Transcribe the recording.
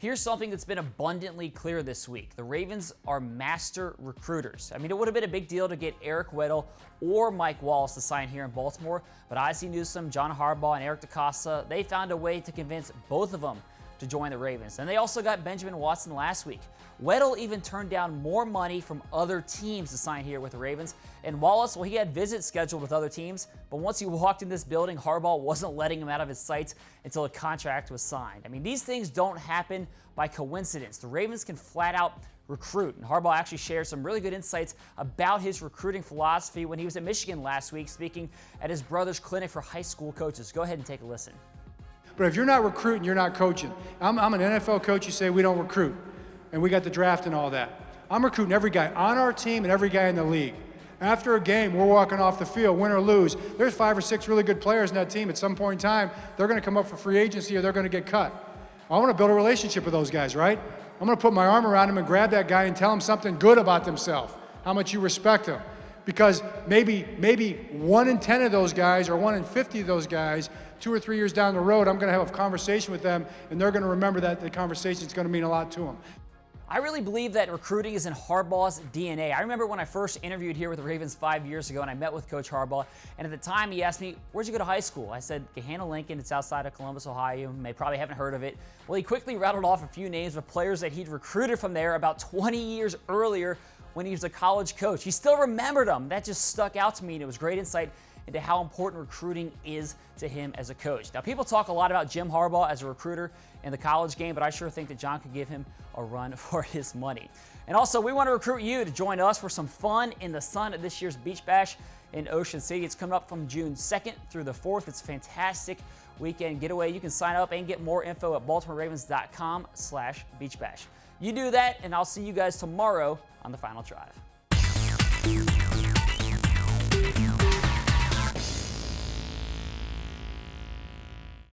Here's something that's been abundantly clear this week. The Ravens are master recruiters. I mean, it would have been a big deal to get Eric Weddle or Mike Wallace to sign here in Baltimore, but Ozzie Newsome, John Harbaugh, and Eric DeCosta, they found a way to convince both of them to join the Ravens. And they also got Benjamin Watson last week. Weddle even turned down more money from other teams to sign here with the Ravens. And Wallace, well, he had visits scheduled with other teams, but once he walked in this building, Harbaugh wasn't letting him out of his sights until a contract was signed. I mean, these things don't happen by coincidence. The Ravens can flat out recruit. And Harbaugh actually shared some really good insights about his recruiting philosophy when he was at Michigan last week, speaking at his brother's clinic for high school coaches. Go ahead and take a listen. But if you're not recruiting, you're not coaching. I'm an NFL coach. You say we don't recruit, and we got the draft and all that. I'm recruiting every guy on our team and every guy in the league. After a game, we're walking off the field, win or lose. There's 5 or 6 really good players in that team. At some point in time, they're going to come up for free agency or they're going to get cut. I want to build a relationship with those guys, right? I'm going to put my arm around them and grab that guy and tell him something good about themselves, how much you respect them. Because maybe 1 in 10 of those guys or 1 in 50 of those guys, 2 or 3 years down the road, I'm going to have a conversation with them, and they're going to remember that the conversation is going to mean a lot to them. I really believe that recruiting is in Harbaugh's DNA. I remember when I first interviewed here with the Ravens 5 years ago, and I met with Coach Harbaugh, and at the time he asked me, where'd you go to high school? I said, Gahanna-Lincoln, it's outside of Columbus, Ohio. You may probably haven't heard of it. Well, he quickly rattled off a few names of players that he'd recruited from there about 20 years earlier when he was a college coach. He still remembered them. That just stuck out to me, and it was great insight into how important recruiting is to him as a coach. Now, people talk a lot about Jim Harbaugh as a recruiter in the college game, but I sure think that John could give him a run for his money. And also, we want to recruit you to join us for some fun in the sun at this year's Beach Bash in Ocean City. It's coming up from June 2nd through the 4th. It's a fantastic weekend getaway. You can sign up and get more info at BaltimoreRavens.com/beachbash. You do that, and I'll see you guys tomorrow on the Final Drive.